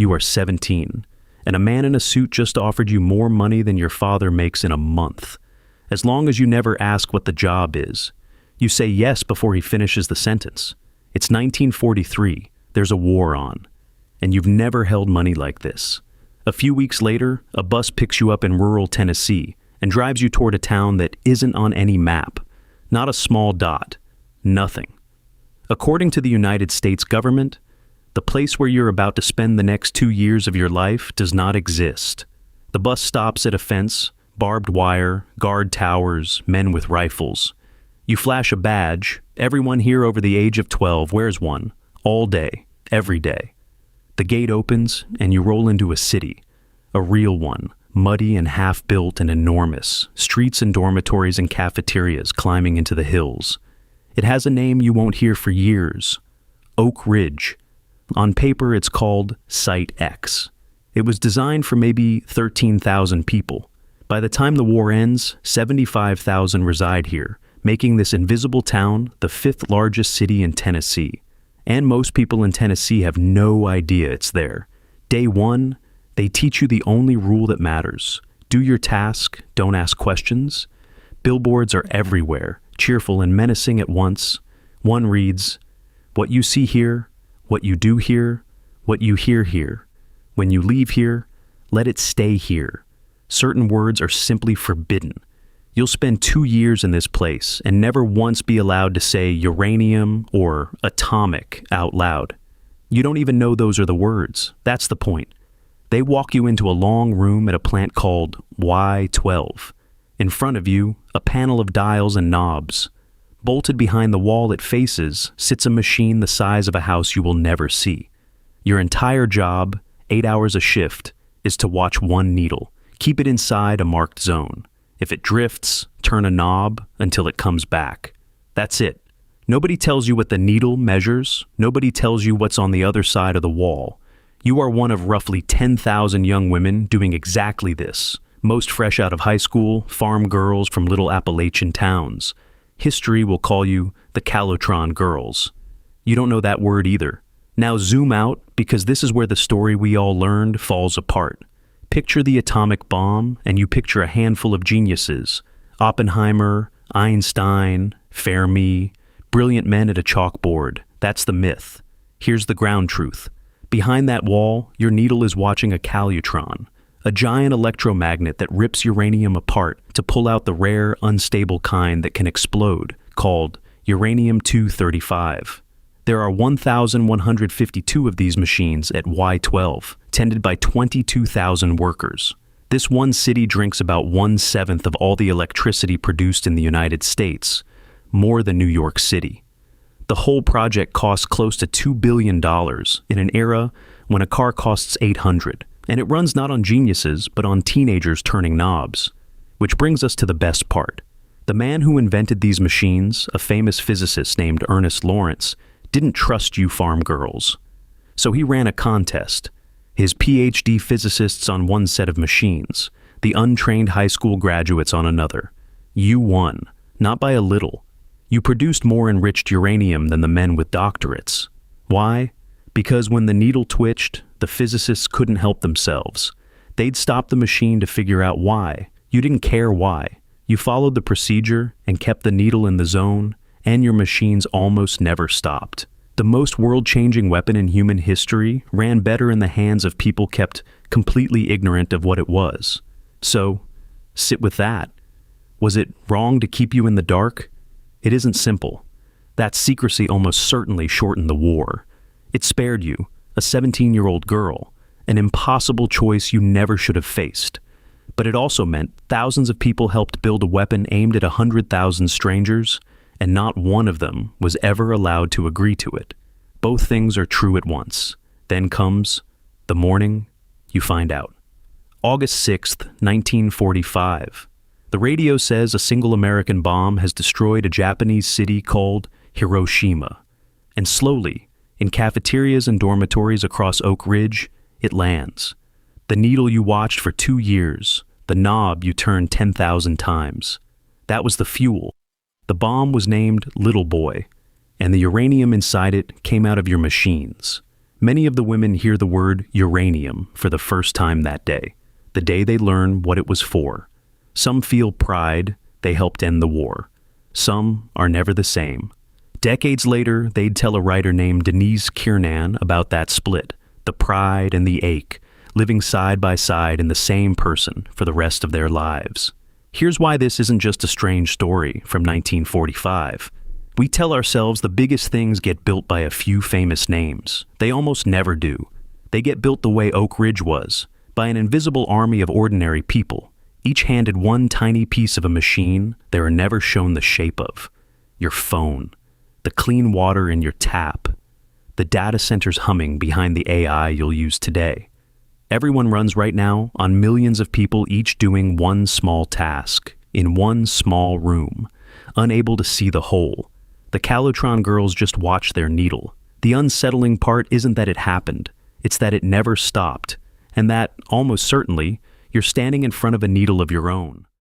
You are 17, and a man in a suit just offered you more money than your father makes in a month. As long as you never ask what the job is, you say yes before he finishes the sentence. It's 1943, there's a war on, and you've never held money like this. A few weeks later, a bus picks you up in rural Tennessee and drives you toward a town that isn't on any map. Not a small dot. Nothing. According to the United States government, the place where you're about to spend the next 2 years of your life does not exist. The bus stops at a fence, barbed wire, guard towers, men with rifles. You flash a badge. Everyone here over the age of 12 wears one, all day, every day. The gate opens and you roll into a city, a real one, muddy and half-built and enormous, streets and dormitories and cafeterias climbing into the hills. It has a name you won't hear for years, Oak Ridge. On paper, it's called Site X. It was designed for maybe 13,000 people. By the time the war ends, 75,000 reside here, making this invisible town the 5th largest city in Tennessee. And most people in Tennessee have no idea it's there. Day one, they teach you the only rule that matters. Do your task, don't ask questions. Billboards are everywhere, cheerful and menacing at once. One reads, "What you see here, what you do here, what you hear here. When you leave here, let it stay here." Certain words are simply forbidden. You'll spend 2 years in this place and never once be allowed to say uranium or atomic out loud. You don't even know those are the words. That's the point. They walk you into a long room at a plant called Y12. In front of you, a panel of dials and knobs. Bolted behind the wall it faces sits a machine the size of a house you will never see. Your entire job, 8 hours a shift, is to watch one needle. Keep it inside a marked zone. If it drifts, turn a knob until it comes back. That's it. Nobody tells you what the needle measures. Nobody tells you what's on the other side of the wall. You are one of roughly 10,000 young women doing exactly this, most fresh out of high school, farm girls from little Appalachian towns. History will call you the Calutron Girls. You don't know that word either. Now zoom out, because this is where the story we all learned falls apart. Picture the atomic bomb, and you picture a handful of geniuses. Oppenheimer, Einstein, Fermi, brilliant men at a chalkboard. That's the myth. Here's the ground truth. Behind that wall, your needle is watching a calutron, a giant electromagnet that rips uranium apart to pull out the rare, unstable kind that can explode, called uranium-235. There are 1,152 of these machines at Y12, tended by 22,000 workers. This one city drinks about 1/7 of all the electricity produced in the United States, more than New York City. The whole project costs close to $2 billion in an era when a car costs $800, and it runs not on geniuses, but on teenagers turning knobs. Which brings us to the best part. The man who invented these machines, a famous physicist named Ernest Lawrence, didn't trust you farm girls. So he ran a contest. His PhD physicists on one set of machines, the untrained high school graduates on another. You won, not by a little. You produced more enriched uranium than the men with doctorates. Why? Because when the needle twitched, the physicists couldn't help themselves. They'd stop the machine to figure out why. You didn't care why. You followed the procedure and kept the needle in the zone, and your machines almost never stopped. The most world-changing weapon in human history ran better in the hands of people kept completely ignorant of what it was. So, sit with that. Was it wrong to keep you in the dark? It isn't simple. That secrecy almost certainly shortened the war. It spared you, a 17-year-old girl, an impossible choice you never should have faced. But it also meant thousands of people helped build a weapon aimed at 100,000 strangers, and not one of them was ever allowed to agree to it. Both things are true at once. Then comes the morning you find out. August 6th, 1945. The radio says a single American bomb has destroyed a Japanese city called Hiroshima. And slowly, in cafeterias and dormitories across Oak Ridge, it lands. The needle you watched for 2 years, the knob you turned 10,000 times. That was the fuel. The bomb was named Little Boy, and the uranium inside it came out of your machines. Many of the women hear the word uranium for the first time that day, the day they learn what it was for. Some feel pride, they helped end the war. Some are never the same. Decades later, they'd tell a writer named Denise Kiernan about that split, the pride and the ache, living side by side in the same person for the rest of their lives. Here's why this isn't just a strange story from 1945. We tell ourselves the biggest things get built by a few famous names. They almost never do. They get built the way Oak Ridge was, by an invisible army of ordinary people, each handed one tiny piece of a machine they are never shown the shape of. Your phone, the clean water in your tap, the data centers humming behind the AI you'll use today. Everyone runs right now on millions of people each doing one small task, in one small room, unable to see the whole. The Calutron Girls just watch their needle. The unsettling part isn't that it happened, it's that it never stopped, and that, almost certainly, you're standing in front of a needle of your own.